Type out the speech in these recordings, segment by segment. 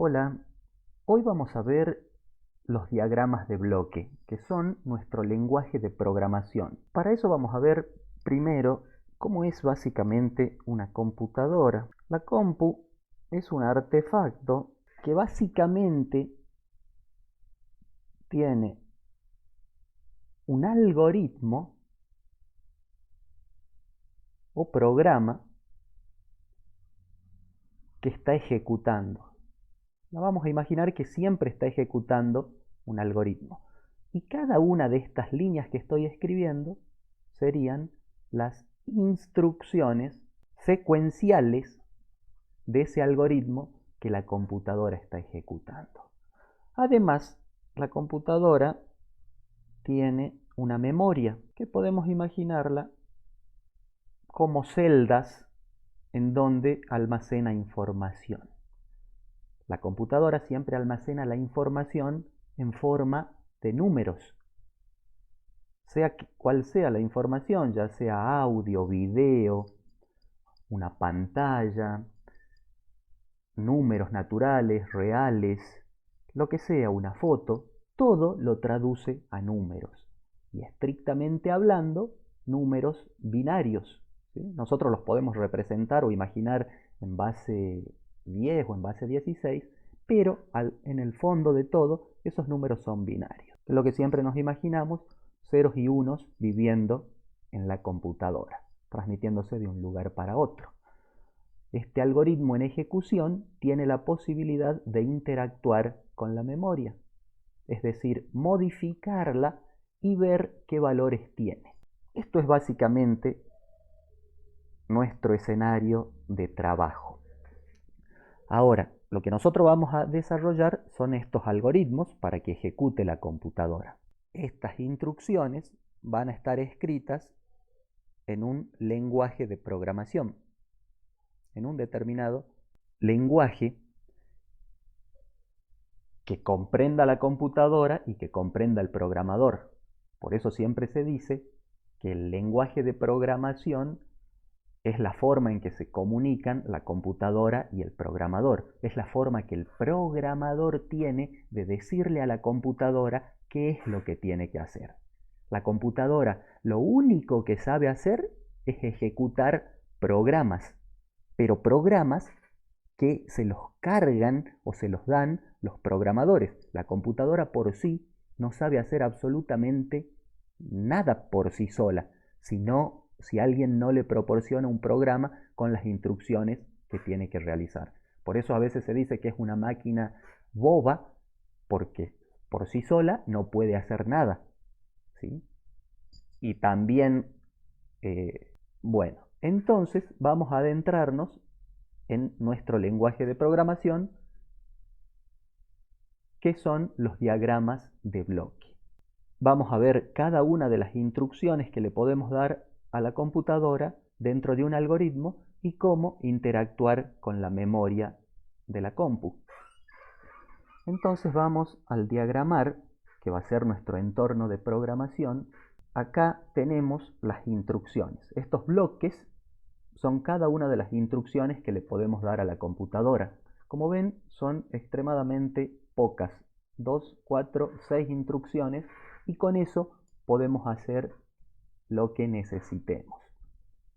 Hola, hoy vamos a ver los diagramas de bloque, que son nuestro lenguaje de programación. Para eso vamos a ver primero cómo es básicamente una computadora. La compu es un artefacto que básicamente tiene un algoritmo o programa que está ejecutando. La vamos a imaginar que siempre está ejecutando un algoritmo. Y cada una de estas líneas que estoy escribiendo serían las instrucciones secuenciales de ese algoritmo que la computadora está ejecutando. Además, la computadora tiene una memoria que podemos imaginarla como celdas en donde almacena información. La computadora siempre almacena la información en forma de números. Sea cual sea la información, ya sea audio, video, una pantalla, números naturales, reales, lo que sea, una foto, todo lo traduce a números. Y estrictamente hablando, números binarios. ¿Sí? Nosotros los podemos representar o imaginar en base 10 o en base 16, pero en el fondo de todo, esos números son binarios. Es lo que siempre nos imaginamos, ceros y unos viviendo en la computadora, transmitiéndose de un lugar para otro. Este algoritmo en ejecución tiene la posibilidad de interactuar con la memoria, es decir, modificarla y ver qué valores tiene. Esto es básicamente nuestro escenario de trabajo. Ahora, lo que nosotros vamos a desarrollar son estos algoritmos para que ejecute la computadora. Estas instrucciones van a estar escritas en un lenguaje de programación, en un determinado lenguaje que comprenda la computadora y que comprenda el programador. Por eso siempre se dice que el lenguaje de programación es la forma en que se comunican la computadora y el programador. Es la forma que el programador tiene de decirle a la computadora qué es lo que tiene que hacer. La computadora lo único que sabe hacer es ejecutar programas, pero programas que se los cargan o se los dan los programadores. La computadora por sí no sabe hacer absolutamente nada por sí sola, sino si alguien no le proporciona un programa con las instrucciones que tiene que realizar. Por eso a veces se dice que es una máquina boba, porque por sí sola no puede hacer nada. ¿Sí? Y también, bueno, entonces vamos a adentrarnos en nuestro lenguaje de programación, que son los diagramas de bloque. Vamos a ver cada una de las instrucciones que le podemos dar a la computadora dentro de un algoritmo y cómo interactuar con la memoria de la compu. Entonces vamos al diagramar, que va a ser nuestro entorno de programación. Acá tenemos las instrucciones. Estos bloques son cada una de las instrucciones que le podemos dar a la computadora. Como ven, son extremadamente pocas. 2, 4, 6 instrucciones y con eso podemos hacer lo que necesitemos,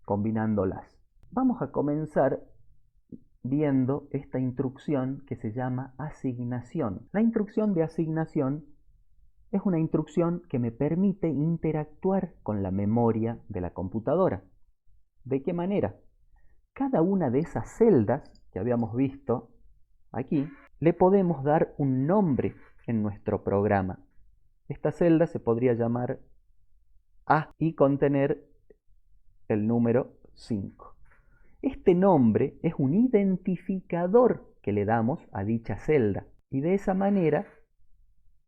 combinándolas. Vamos a comenzar viendo esta instrucción que se llama asignación. La instrucción de asignación es una instrucción que me permite interactuar con la memoria de la computadora. ¿De qué manera? Cada una de esas celdas que habíamos visto aquí, le podemos dar un nombre en nuestro programa. Esta celda se podría llamar A y contener el número 5. Este nombre es un identificador que le damos a dicha celda y de esa manera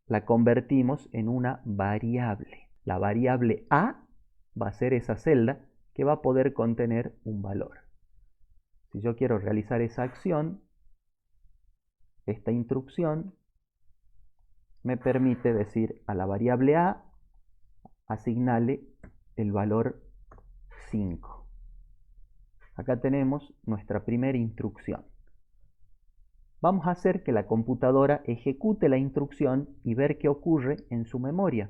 la convertimos en una variable. La variable A va a ser esa celda que va a poder contener un valor. Si yo quiero realizar esa acción, esta instrucción me permite decir a la variable A, asignarle el valor 5. Acá tenemos nuestra primera instrucción. Vamos a hacer que la computadora ejecute la instrucción y ver qué ocurre en su memoria.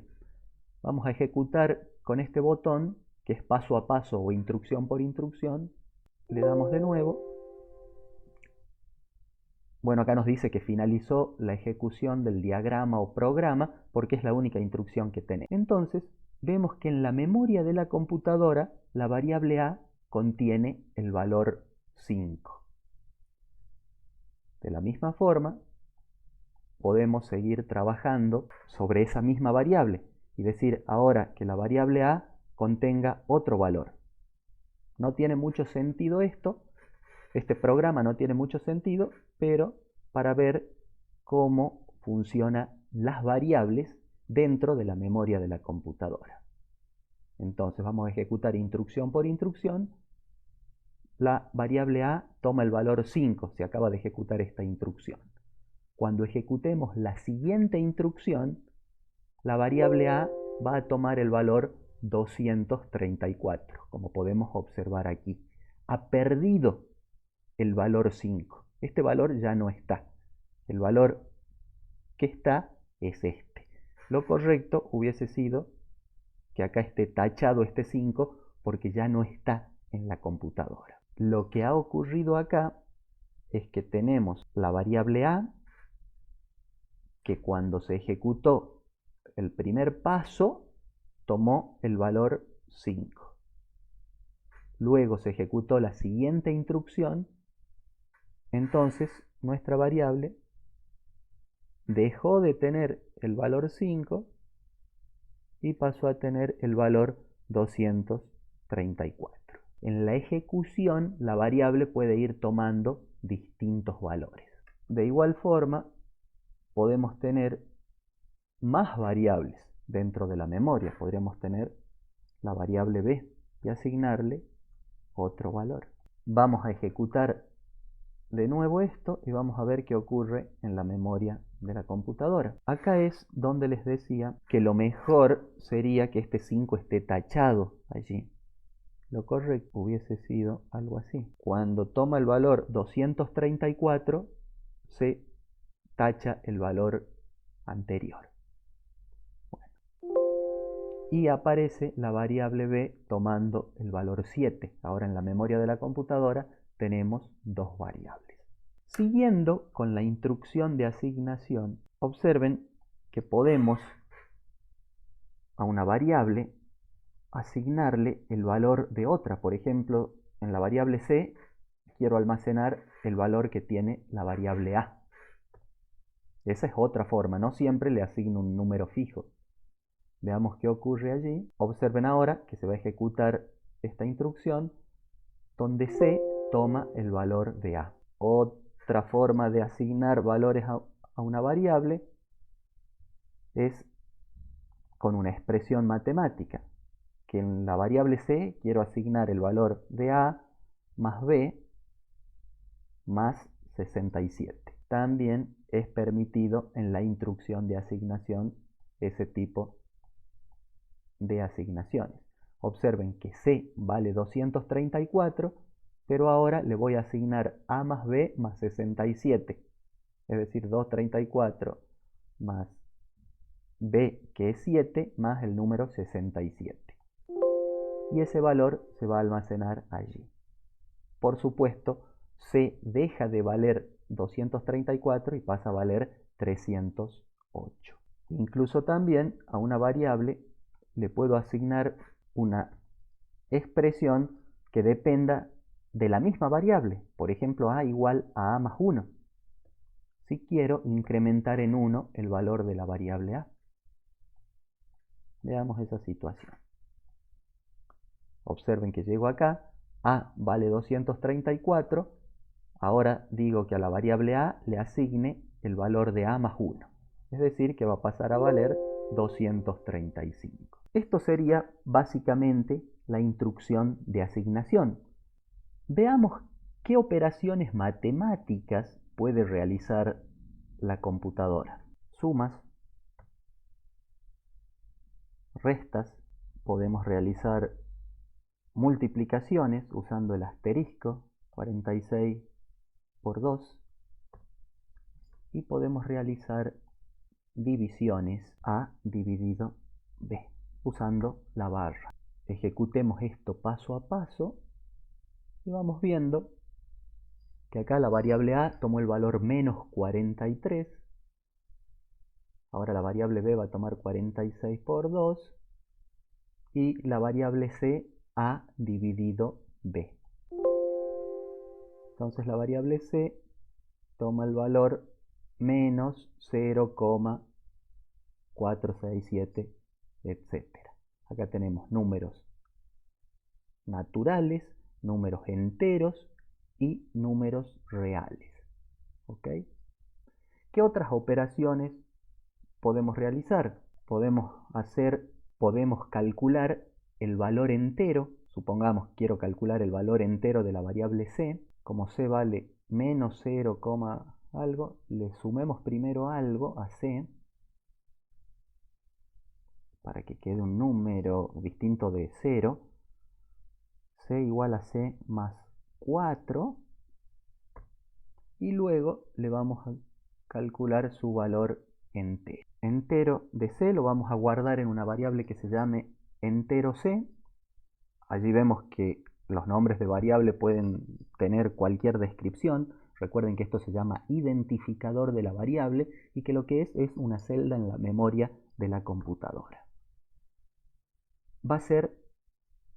Vamos a ejecutar con este botón, que es paso a paso o instrucción por instrucción. Le damos de nuevo. Bueno, acá nos dice que finalizó la ejecución del diagrama o programa porque es la única instrucción que tenemos. Entonces, vemos que en la memoria de la computadora la variable a contiene el valor 5. De la misma forma, podemos seguir trabajando sobre esa misma variable y decir ahora que la variable a contenga otro valor. No tiene mucho sentido esto, este programa no tiene mucho sentido, pero para ver cómo funcionan las variables dentro de la memoria de la computadora. Entonces vamos a ejecutar instrucción por instrucción. La variable a toma el valor 5, se acaba de ejecutar esta instrucción. Cuando ejecutemos la siguiente instrucción, la variable a va a tomar el valor 234, como podemos observar aquí. Ha perdido el valor 5. Este valor ya no está. El valor que está es este. Lo correcto hubiese sido que acá esté tachado este 5 porque ya no está en la computadora. Lo que ha ocurrido acá es que tenemos la variable a que cuando se ejecutó el primer paso tomó el valor 5. Luego se ejecutó la siguiente instrucción, entonces nuestra variable dejó de tener el valor 5 y pasó a tener el valor 234. En la ejecución la variable puede ir tomando distintos valores. De igual forma podemos tener más variables dentro de la memoria. Podríamos tener la variable b y asignarle otro valor. Vamos a ejecutar de nuevo esto y vamos a ver qué ocurre en la memoria de la computadora. Acá es donde les decía que lo mejor sería que este 5 esté tachado allí. Lo correcto hubiese sido algo así. Cuando toma el valor 234 se tacha el valor anterior. Y aparece la variable b tomando el valor 7. Ahora en la memoria de la computadora tenemos dos variables. Siguiendo con la instrucción de asignación, observen que podemos a una variable asignarle el valor de otra. Por ejemplo, en la variable c quiero almacenar el valor que tiene la variable a. Esa es otra forma, no siempre le asigno un número fijo. Veamos qué ocurre allí. Observen ahora que se va a ejecutar esta instrucción donde c toma el valor de a. Otra forma de asignar valores a una variable es con una expresión matemática, que en la variable c quiero asignar el valor de a más b más 67. También es permitido en la instrucción de asignación ese tipo de asignaciones. Observen que c vale 234, pero ahora le voy a asignar a más b más 67, es decir, 234 más b, que es 7, más el número 67. Y ese valor se va a almacenar allí. Por supuesto, c deja de valer 234 y pasa a valer 308. Incluso también a una variable le puedo asignar una expresión que dependa de la misma variable. Por ejemplo, a igual a más 1. Si quiero incrementar en 1 el valor de la variable a. Veamos esa situación. Observen que llego acá, a vale 234, ahora digo que a la variable a le asigne el valor de a más 1, es decir, que va a pasar a valer 235. Esto sería básicamente la instrucción de asignación. Veamos qué operaciones matemáticas puede realizar la computadora. Sumas, restas, podemos realizar multiplicaciones usando el asterisco, 46 por 2, y podemos realizar divisiones A dividido B usando la barra. Ejecutemos esto paso a paso y vamos viendo que acá la variable A tomó el valor menos 43. Ahora la variable B va a tomar 46 por 2 y la variable C A dividido B. Entonces la variable C toma el valor menos 0,467, etc. Acá tenemos números naturales, números enteros y números reales. ¿Ok? ¿Qué otras operaciones podemos realizar? Podemos calcular el valor entero. Supongamos quiero calcular el valor entero de la variable C. Como C vale menos 0, algo, le sumemos primero algo a C para que quede un número distinto de 0. C igual a C más 4 y luego le vamos a calcular su valor entero. Entero de C lo vamos a guardar en una variable que se llame entero C. Allí vemos que los nombres de variable pueden tener cualquier descripción. Recuerden que esto se llama identificador de la variable y que lo que es una celda en la memoria de la computadora. Va a ser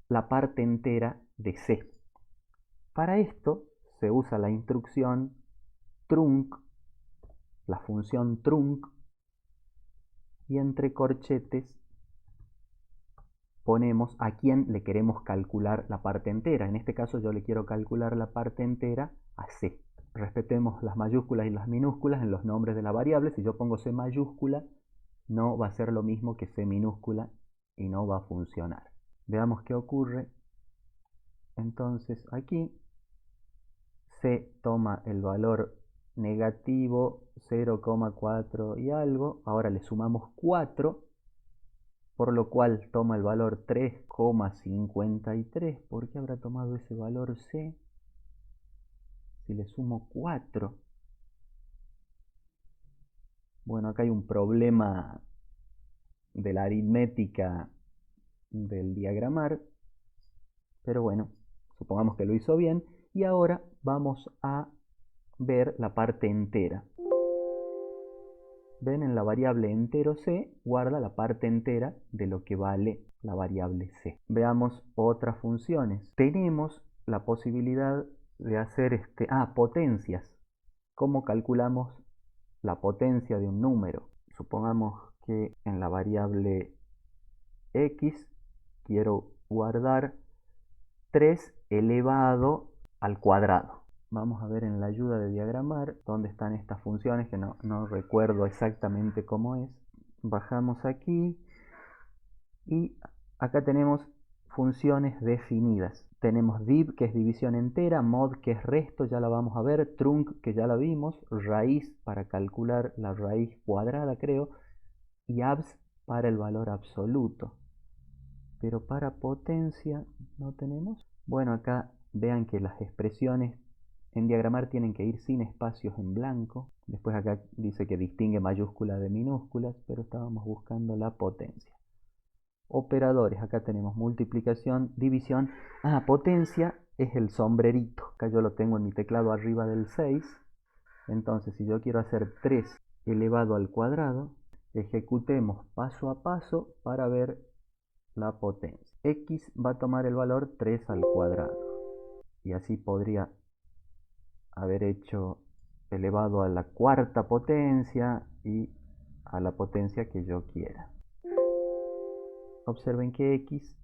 la parte entera de C. Para esto se usa la instrucción trunc, la función trunc, y entre corchetes ponemos a quién le queremos calcular la parte entera. En este caso yo le quiero calcular la parte entera a C. Respetemos las mayúsculas y las minúsculas en los nombres de la variable. Si yo pongo C mayúscula, no va a ser lo mismo que C minúscula y no va a funcionar. Veamos qué ocurre. Entonces aquí C toma el valor negativo 0,4 y algo. Ahora le sumamos 4. Por lo cual toma el valor 3,53. ¿Por qué habrá tomado ese valor C? Si le sumo 4. Bueno, acá hay un problema de la aritmética del diagramar. Pero bueno, supongamos que lo hizo bien. Y ahora vamos a ver la parte entera. Ven, en la variable entero C guarda la parte entera de lo que vale la variable C. Veamos otras funciones. Tenemos la posibilidad de hacer potencias. ¿Cómo calculamos la potencia de un número? Supongamos que en la variable X quiero guardar 3 elevado al cuadrado. Vamos a ver en la ayuda de diagramar dónde están estas funciones, que no recuerdo exactamente cómo es. Bajamos aquí y acá tenemos funciones definidas. Tenemos div, que es división entera, mod, que es resto, ya la vamos a ver, trunc, que ya la vimos, raíz para calcular la raíz cuadrada, creo, y abs para el valor absoluto. Pero para potencia no tenemos. Bueno, acá vean que las expresiones en diagramar tienen que ir sin espacios en blanco. Después acá dice que distingue mayúsculas de minúsculas, pero estábamos buscando la potencia. Operadores, acá tenemos multiplicación, división. Potencia es el sombrerito. Acá yo lo tengo en mi teclado arriba del 6. Entonces, si yo quiero hacer 3 elevado al cuadrado, ejecutemos paso a paso para ver la potencia. X va a tomar el valor 3 al cuadrado. Y así podría haber hecho elevado a la cuarta potencia y a la potencia que yo quiera. Observen que X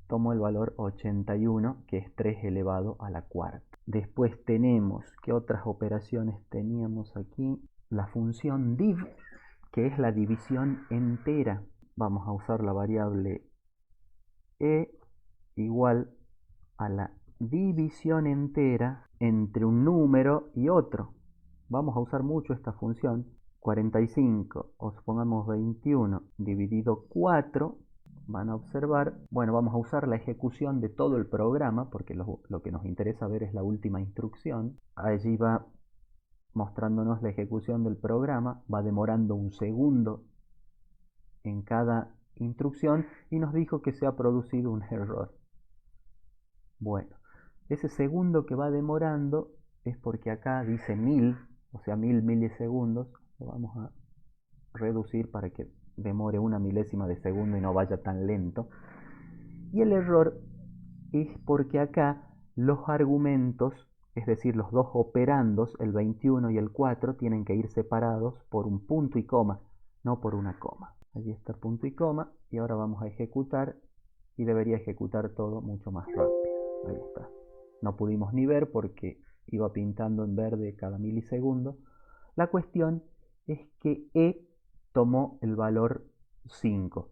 tomó el valor 81, que es 3 elevado a la cuarta. Después tenemos, ¿qué otras operaciones teníamos aquí? La función div, que es la división entera. Vamos a usar la variable e igual a la división entera entre un número y otro. Vamos a usar mucho esta función. 45 o supongamos 21 dividido 4, van a observar, bueno, vamos a usar la ejecución de todo el programa porque lo que nos interesa ver es la última instrucción. Allí va mostrándonos la ejecución del programa. Va demorando un segundo en cada instrucción y nos dijo que se ha producido un error. Bueno, ese segundo que va demorando es porque acá dice 1000, o sea 1000 milisegundos. Lo vamos a reducir para que demore una milésima de segundo y no vaya tan lento. Y el error es porque acá los argumentos, es decir, los dos operandos, el 21 y el 4, tienen que ir separados por un punto y coma, no por una coma. Allí está punto y coma, y ahora vamos a ejecutar, y debería ejecutar todo mucho más rápido. Ahí está. No pudimos ni ver porque iba pintando en verde cada milisegundo. La cuestión es que E tomó el valor 5,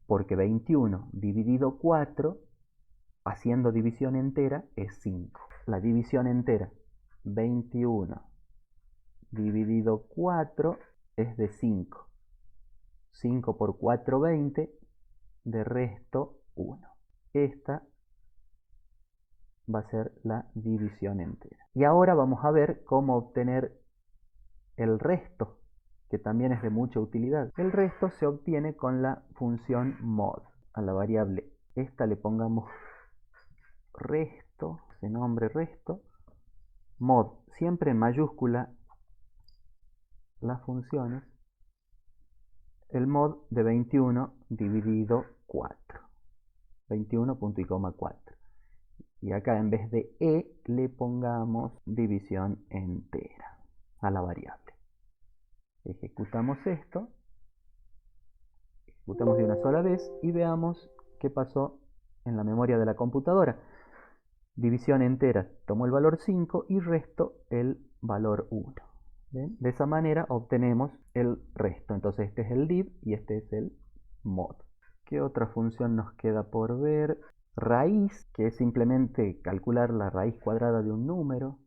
porque 21 dividido 4, haciendo división entera, es 5. La división entera, 21 dividido 4, es de 5. 5 por 4, 20, de resto 1. Esta va a ser la división entera. Y ahora vamos a ver cómo obtener el resto, que también es de mucha utilidad. El resto se obtiene con la función mod. A la variable esta le pongamos resto, ese nombre resto, mod, siempre en mayúscula las funciones, el mod de 21 dividido 4, 21 punto y coma 4. Y acá en vez de E le pongamos división entera a la variable. Ejecutamos esto, ejecutamos de una sola vez y veamos qué pasó en la memoria de la computadora. División entera tomó el valor 5 y resto el valor 1. ¿Ven? De esa manera obtenemos el resto. Entonces este es el div y este es el mod. ¿Qué otra función nos queda por ver? Raíz, que es simplemente calcular la raíz cuadrada de un número.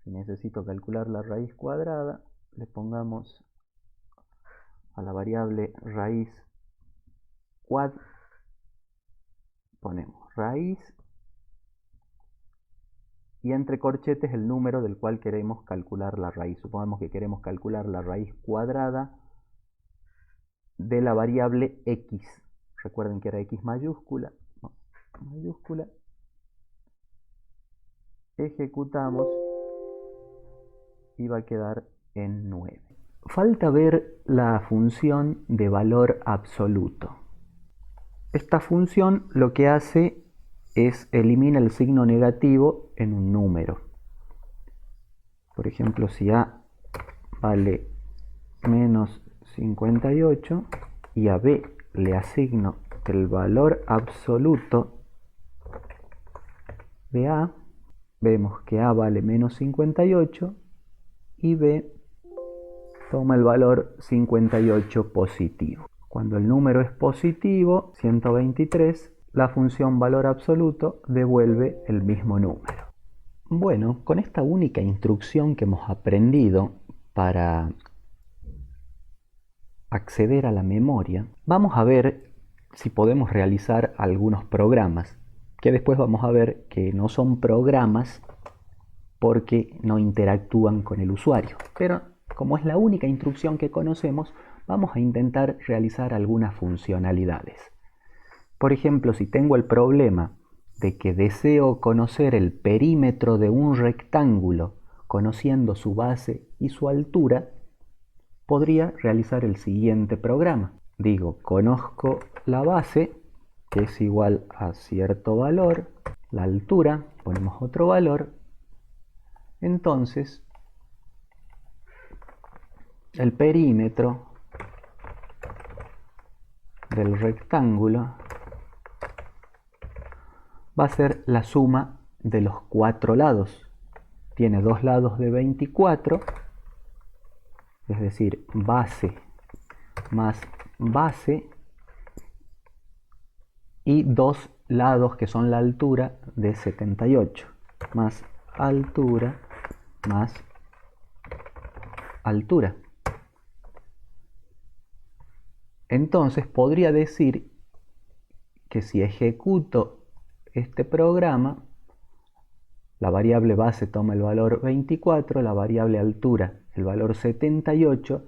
Si necesito calcular la raíz cuadrada, le pongamos a la variable raíz quad, ponemos raíz y entre corchetes el número del cual queremos calcular la raíz. Supongamos que queremos calcular la raíz cuadrada de la variable x. Recuerden que era x mayúscula. Mayúscula. Ejecutamos y va a quedar en 9. Falta ver la función de valor absoluto. Esta función lo que hace es elimina el signo negativo en un número. Por ejemplo, si A vale menos 58 y a B le asigno el valor absoluto de A, vemos que A vale menos 58 y B toma el valor 58 positivo. Cuando el número es positivo, 123, la función valor absoluto devuelve el mismo número. Bueno, con esta única instrucción que hemos aprendido para acceder a la memoria, vamos a ver si podemos realizar algunos programas, que después vamos a ver que no son programas porque no interactúan con el usuario. Pero como es la única instrucción que conocemos, vamos a intentar realizar algunas funcionalidades. Por ejemplo, si tengo el problema de que deseo conocer el perímetro de un rectángulo conociendo su base y su altura, podría realizar el siguiente programa. Digo, conozco la base, que es igual a cierto valor, la altura, ponemos otro valor. Entonces, el perímetro del rectángulo va a ser la suma de los 4 lados. Tiene 2 lados de 24, es decir, base más base, y 2 lados que son la altura de 78, más altura más altura. Entonces podría decir que si ejecuto este programa, La variable base toma el valor 24, la variable altura el valor 78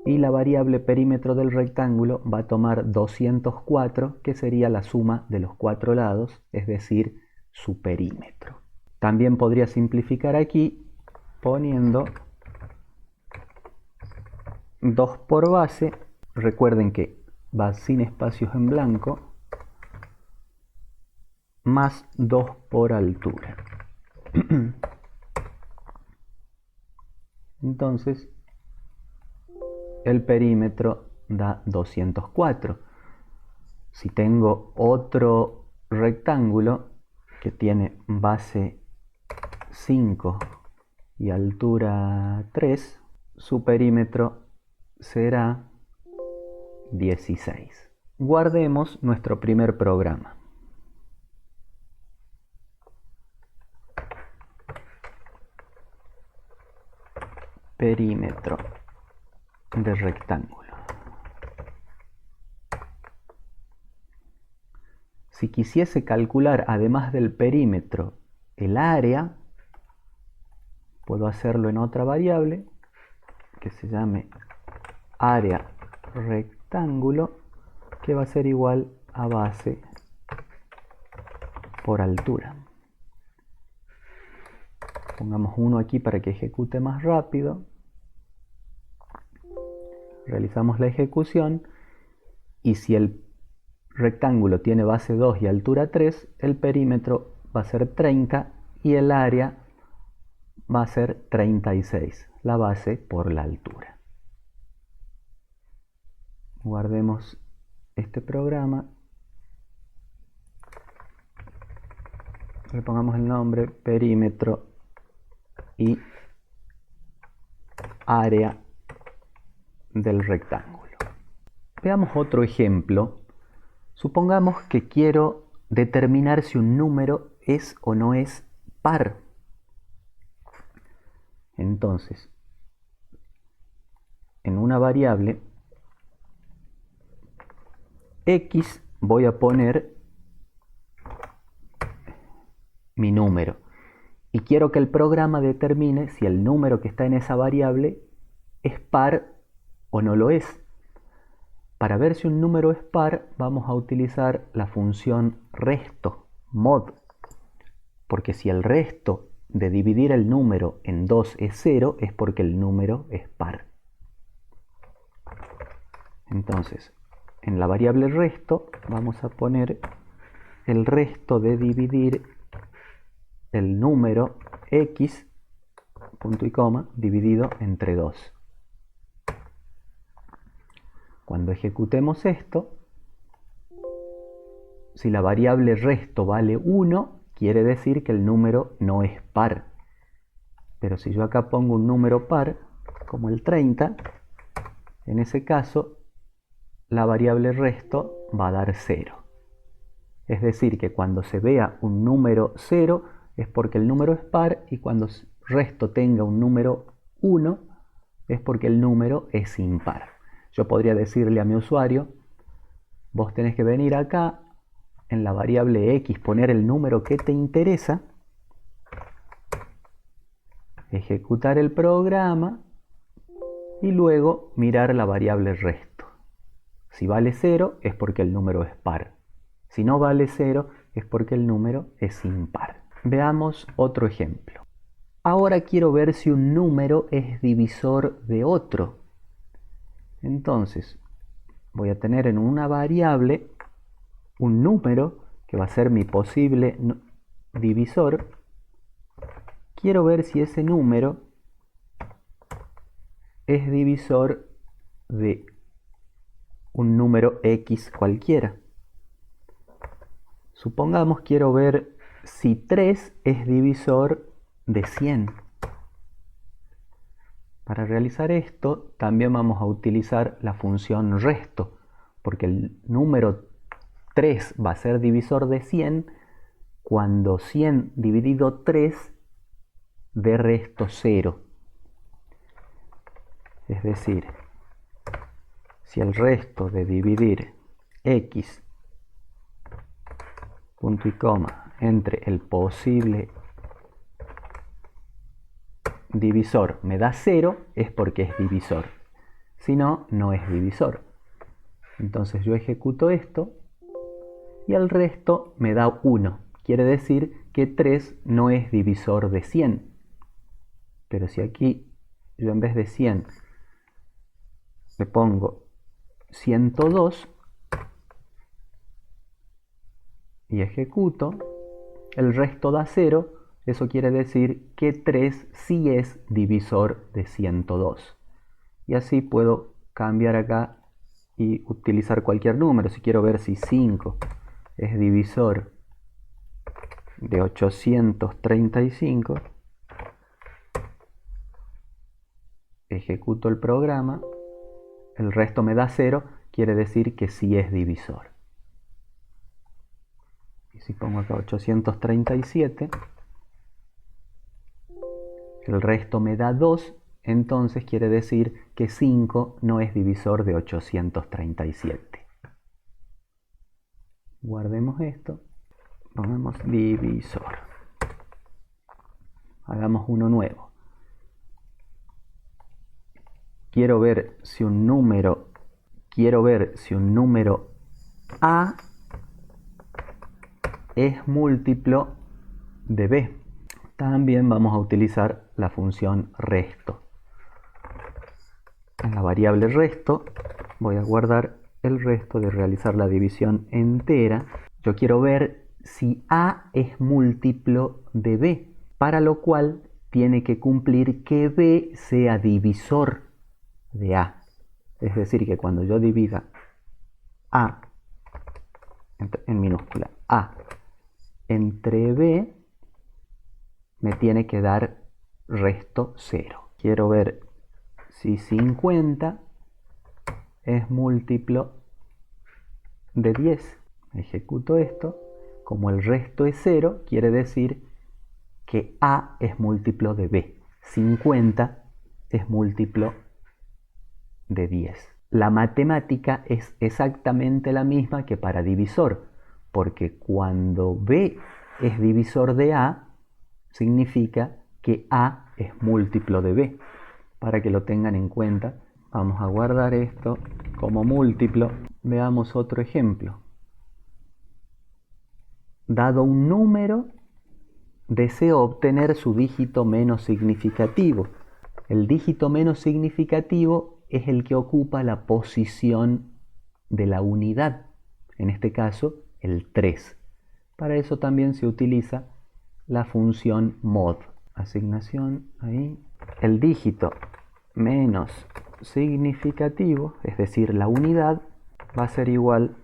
y la variable perímetro del rectángulo va a tomar 204, que sería la suma de los cuatro lados, es decir, su perímetro. También podría simplificar aquí poniendo 2 por base. Recuerden que va sin espacios en blanco, más 2 por altura. Entonces, el perímetro da 204. Si tengo otro rectángulo que tiene base 5 y altura 3, su perímetro será 16. Guardemos nuestro primer programa. Perímetro de rectángulo. Si quisiese calcular, además del perímetro, el área, puedo hacerlo en otra variable que se llame área rectángulo, que va a ser igual a base por altura. Pongamos 1 aquí para que ejecute más rápido. Realizamos la ejecución y si el rectángulo tiene base 2 y altura 3, el perímetro va a ser 30 y el área va a ser 36, la base por la altura. Guardemos este programa, le pongamos el nombre perímetro y área del rectángulo. Veamos otro ejemplo. Supongamos que quiero determinar si un número es o no es par. Entonces, en una variable x voy a poner mi número y quiero que el programa determine si el número que está en esa variable es par o no lo es. Para ver si un número es par, vamos a utilizar la función resto, mod, porque si el resto de dividir el número en 2 es 0, es porque el número es par. Entonces, en la variable resto vamos a poner el resto de dividir el número x, punto y coma, dividido entre 2. Cuando ejecutemos esto, si la variable resto vale 1, quiere decir que el número no es par. Pero si yo acá pongo un número par, como el 30, en ese caso, la variable resto va a dar 0. Es decir, que cuando se vea un número 0 es porque el número es par y cuando resto tenga un número 1 es porque el número es impar. Yo podría decirle a mi usuario, vos tenés que venir acá en la variable x, poner el número que te interesa, ejecutar el programa y luego mirar la variable resto. Si vale 0 es porque el número es par. Si no vale 0 es porque el número es impar. Veamos otro ejemplo. Ahora quiero ver si un número es divisor de otro. Entonces, voy a tener en una variable un número que va a ser mi posible divisor. Quiero ver si ese número es divisor de un número x cualquiera. Supongamos quiero ver si 3 es divisor de 100. Para realizar esto también vamos a utilizar la función resto, porque el número 3 va a ser divisor de 100 cuando 100 dividido 3 dé resto 0. Es decir, si el resto de dividir x, punto y coma, entre el posible divisor me da 0 es porque es divisor. Si no, no es divisor. Entonces yo ejecuto esto y el resto me da 1. Quiere decir que 3 no es divisor de 100. Pero si aquí yo en vez de 100 le pongo 102 y ejecuto, el resto da 0, eso quiere decir que 3 sí es divisor de 102. Y así puedo cambiar acá y utilizar cualquier número. Si quiero ver si 5 es divisor de 835, ejecuto el programa, el resto me da 0, quiere decir que sí es divisor. Y si pongo acá 837, el resto me da 2, entonces quiere decir que 5 no es divisor de 837. Guardemos esto, pongamos divisor. Hagamos uno nuevo. Quiero ver si un número A es múltiplo de B. También vamos a utilizar la función resto. En la variable resto voy a guardar el resto de realizar la división entera. Yo quiero ver si A es múltiplo de B, para lo cual tiene que cumplir que B sea divisor de A. Es decir, que cuando yo divida A en minúscula A entre B, me tiene que dar resto 0. Quiero ver si 50 es múltiplo de 10. Ejecuto esto. Como el resto es 0, quiere decir que A es múltiplo de B. 50 es múltiplo de 10. La matemática es exactamente la misma que para divisor, porque cuando B es divisor de A, significa que A es múltiplo de B. Para que lo tengan en cuenta, vamos a guardar esto como múltiplo. Veamos otro ejemplo. Dado un número, deseo obtener su dígito menos significativo. El dígito menos significativo es el que ocupa la posición de la unidad, en este caso el 3. Para eso también se utiliza la función mod. Asignación ahí. El dígito menos significativo, es decir, la unidad, va a ser igual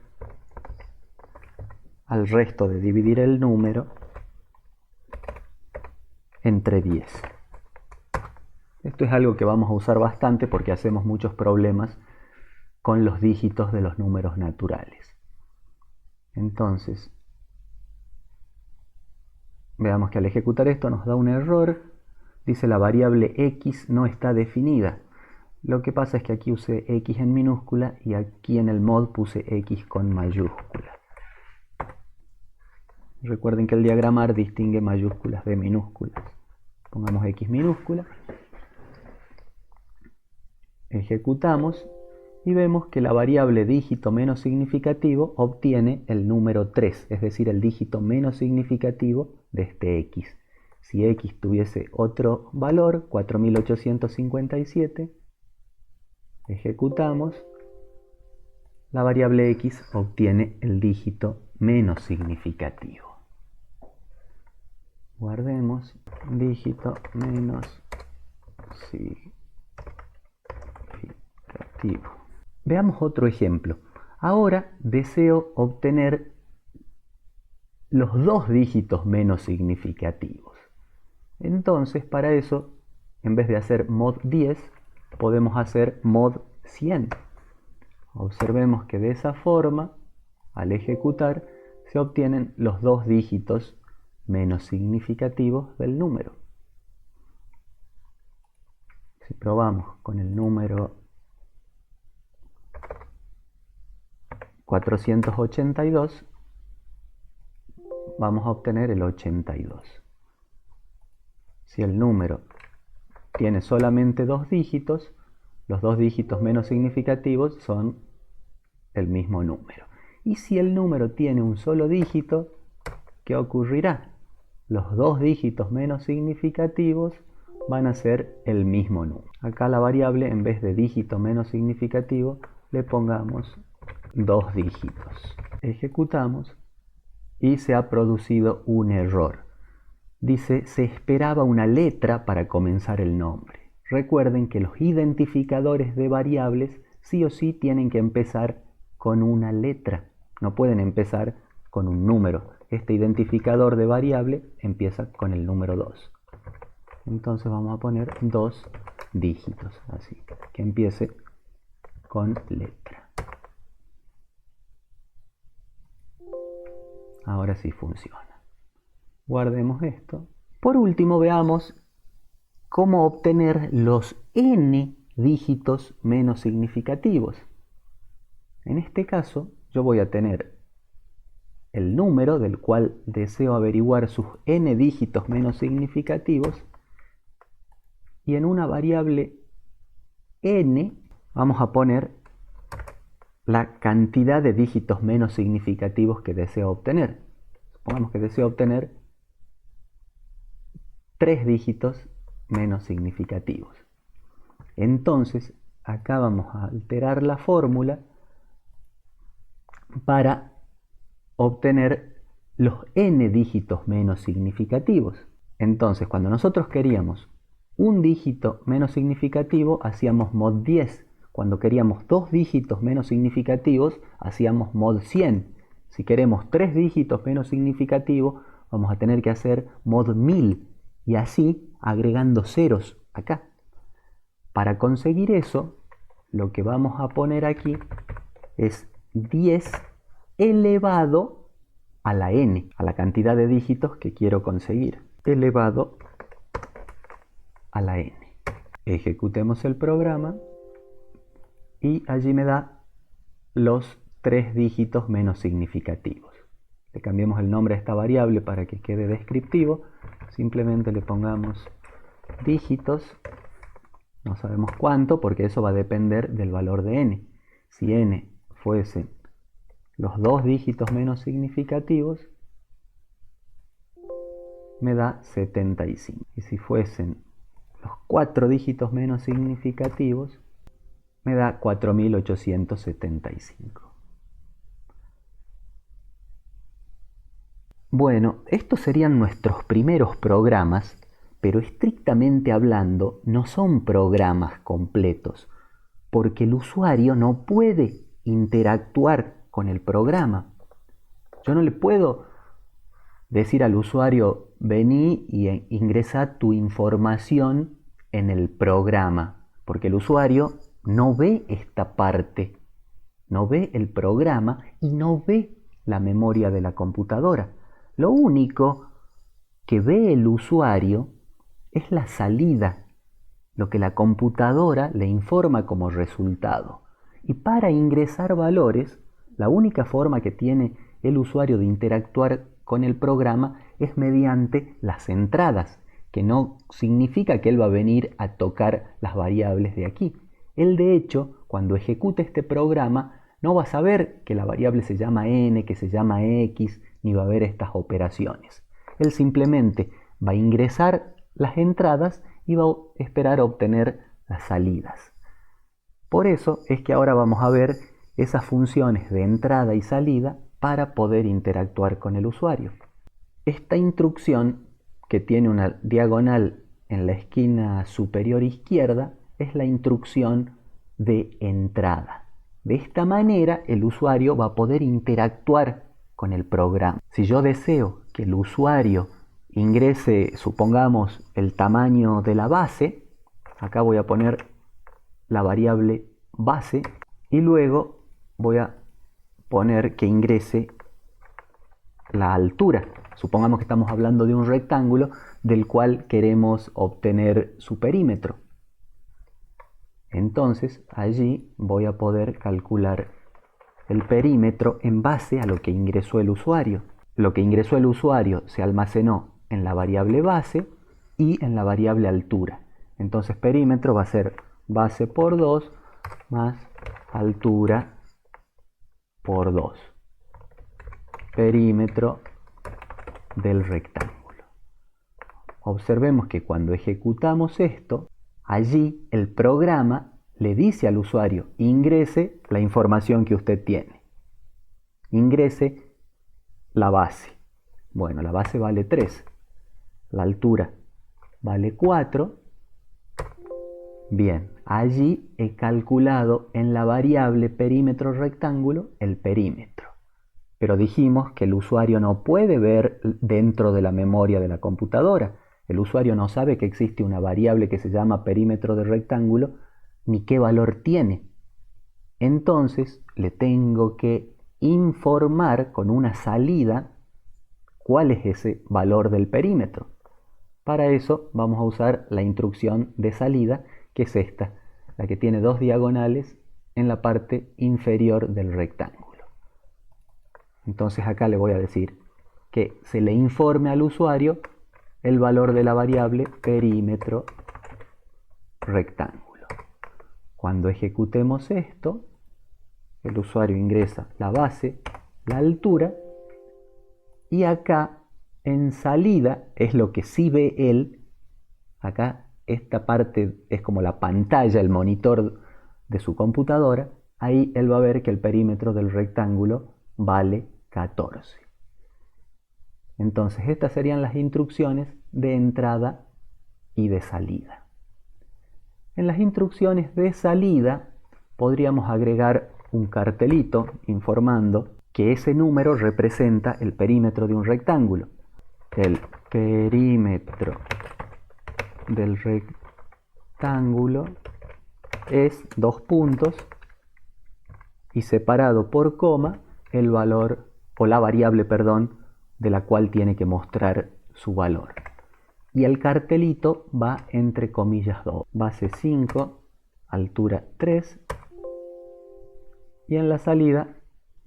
al resto de dividir el número entre 10. Esto es algo que vamos a usar bastante porque hacemos muchos problemas con los dígitos de los números naturales. Entonces, veamos que al ejecutar esto nos da un error. Dice la variable x no está definida. Lo que pasa es que aquí usé x en minúscula y aquí en el mod puse x con mayúscula. Recuerden que el diagramar distingue mayúsculas de minúsculas. Pongamos x minúscula. Ejecutamos y vemos que la variable dígito menos significativo obtiene el número 3, es decir, el dígito menos significativo de este x. Si x tuviese otro valor, 4857, ejecutamos, la variable x obtiene el dígito menos significativo. Guardemos dígito menos significativo. Veamos otro ejemplo. Ahora deseo obtener los dos dígitos menos significativos. Entonces, para eso, en vez de hacer mod 10, podemos hacer mod 100. Observemos que de esa forma, al ejecutar, se obtienen los dos dígitos menos significativos del número. Si probamos con el número 482, vamos a obtener el 82. Si el número tiene solamente 2 dígitos, los 2 dígitos menos significativos son el mismo número. Y si el número tiene un solo dígito, ¿qué ocurrirá? Los 2 dígitos menos significativos van a ser el mismo número. Acá la variable, en vez de dígito menos significativo, le pongamos 2 dígitos. Ejecutamos y se ha producido un error. Dice, se esperaba una letra para comenzar el nombre. Recuerden que los identificadores de variables sí o sí tienen que empezar con una letra. No pueden empezar con un número. Este identificador de variable empieza con el número 2. Entonces vamos a poner 2 dígitos, así, que empiece con letra. Ahora sí funciona. Guardemos esto. Por último, veamos cómo obtener los n dígitos menos significativos. En este caso, yo voy a tener el número del cual deseo averiguar sus n dígitos menos significativos, y en una variable n vamos a poner la cantidad de dígitos menos significativos que deseo obtener. Supongamos que deseo obtener 3 dígitos menos significativos. Entonces, acá vamos a alterar la fórmula para obtener los n dígitos menos significativos. Entonces, cuando nosotros queríamos un dígito menos significativo, hacíamos mod 10. Cuando queríamos 2 dígitos menos significativos, hacíamos mod 100. Si queremos 3 dígitos menos significativos, vamos a tener que hacer mod 1000. Y así agregando ceros acá. Para conseguir eso, lo que vamos a poner aquí es 10 elevado a la n, a la cantidad de dígitos que quiero conseguir, elevado a la n. Ejecutemos el programa y allí me da los 3 dígitos menos significativos. Le cambiemos el nombre a esta variable para que quede descriptivo. Simplemente le pongamos dígitos, no sabemos cuánto porque eso va a depender del valor de n. Si n fuesen los 2 dígitos menos significativos, me da 75. Y si fuesen los 4 dígitos menos significativos, me da 4875. Bueno, estos serían nuestros primeros programas, pero estrictamente hablando no son programas completos, porque el usuario no puede interactuar con el programa. Yo no le puedo decir al usuario, vení y ingresa tu información en el programa, porque el usuario no ve esta parte, no ve el programa y no ve la memoria de la computadora. Lo único que ve el usuario es la salida, lo que la computadora le informa como resultado. Y para ingresar valores, la única forma que tiene el usuario de interactuar con el programa es mediante las entradas, que no significa que él va a venir a tocar las variables de aquí. Él, de hecho, cuando ejecute este programa, no va a saber que la variable se llama n, que se llama x, ni va a ver estas operaciones. Él simplemente va a ingresar las entradas y va a esperar a obtener las salidas. Por eso es que ahora vamos a ver esas funciones de entrada y salida para poder interactuar con el usuario. Esta instrucción, que tiene una diagonal en la esquina superior izquierda, es la instrucción de entrada. De esta manera el usuario va a poder interactuar con el programa. Si yo deseo que el usuario ingrese, supongamos, el tamaño de la base, acá voy a poner la variable base y luego voy a poner que ingrese la altura. Supongamos que estamos hablando de un rectángulo del cual queremos obtener su perímetro. Entonces allí voy a poder calcular el perímetro en base a lo que ingresó el usuario. Lo que ingresó el usuario se almacenó en la variable base y en la variable altura. Entonces perímetro va a ser base por 2 más altura por 2. Perímetro del rectángulo. Observemos que cuando ejecutamos esto, allí el programa le dice al usuario: ingrese la información que usted tiene. Ingrese la base. Bueno, la base vale 3. La altura vale 4. Bien, allí he calculado en la variable perímetro rectángulo el perímetro. Pero dijimos que el usuario no puede ver dentro de la memoria de la computadora. El usuario no sabe que existe una variable que se llama perímetro de rectángulo ni qué valor tiene. Entonces le tengo que informar con una salida cuál es ese valor del perímetro. Para eso vamos a usar la instrucción de salida, que es esta, la que tiene 2 diagonales en la parte inferior del rectángulo. Entonces acá le voy a decir que se le informe al usuario el valor de la variable perímetro rectángulo. Cuando ejecutemos esto, el usuario ingresa la base, la altura, y acá en salida es lo que sí ve él. Acá esta parte es como la pantalla, el monitor de su computadora. Ahí él va a ver que el perímetro del rectángulo vale 14. Entonces estas serían las instrucciones de entrada y de salida. En las instrucciones de salida podríamos agregar un cartelito informando que ese número representa el perímetro de un rectángulo. El perímetro del rectángulo es 2 puntos y separado por coma el valor, o la variable, perdón, de la cual tiene que mostrar su valor. Y el cartelito va entre comillas 2. Base 5, altura 3. Y en la salida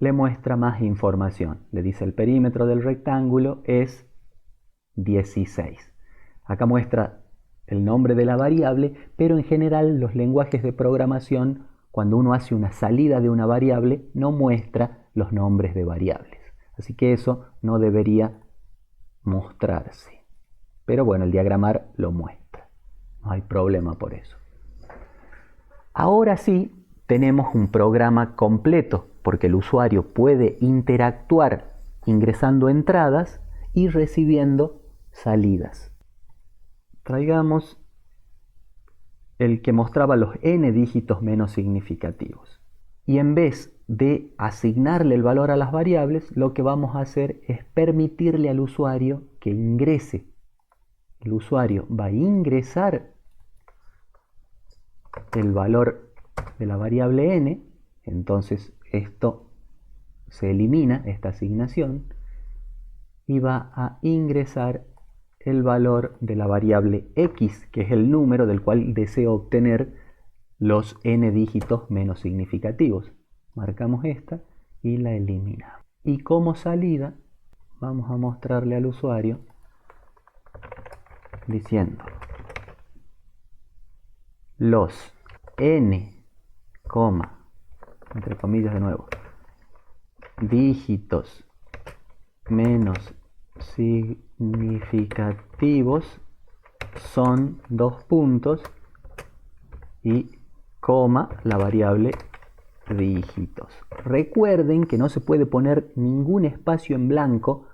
le muestra más información. Le dice el perímetro del rectángulo es 16. Acá muestra el nombre de la variable, pero en general los lenguajes de programación, cuando uno hace una salida de una variable, no muestra los nombres de variables. Así que eso no debería mostrarse. Pero bueno, el diagramar lo muestra. No hay problema por eso. Ahora sí tenemos un programa completo, porque el usuario puede interactuar ingresando entradas y recibiendo salidas. Traigamos el que mostraba los n dígitos menos significativos. Y en vez de asignarle el valor a las variables, lo que vamos a hacer es permitirle al usuario que ingrese. El usuario va a ingresar el valor de la variable n, entonces esto se elimina, esta asignación, y va a ingresar el valor de la variable x, que es el número del cual deseo obtener los n dígitos menos significativos. Marcamos esta y la eliminamos. Y como salida vamos a mostrarle al usuario diciendo: los n, entre comillas de nuevo, dígitos menos significativos son 2 puntos y coma la variable dígitos. Recuerden que no se puede poner ningún espacio en blanco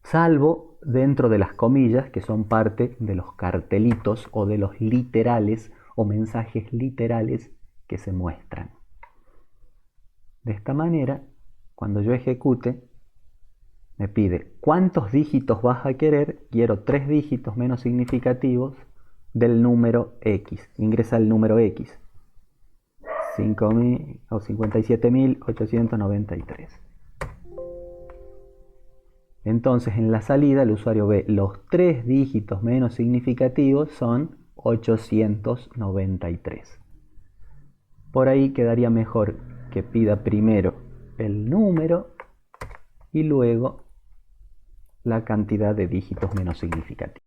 salvo dentro de las comillas, que son parte de los cartelitos o de los literales o mensajes literales que se muestran. De esta manera, cuando yo ejecute, me pide cuántos dígitos vas a querer. Quiero 3 dígitos menos significativos del número X. Ingresa el número X. 57.893. Entonces en la salida el usuario ve los 3 dígitos menos significativos son 893. Por ahí quedaría mejor que pida primero el número y luego la cantidad de dígitos menos significativos.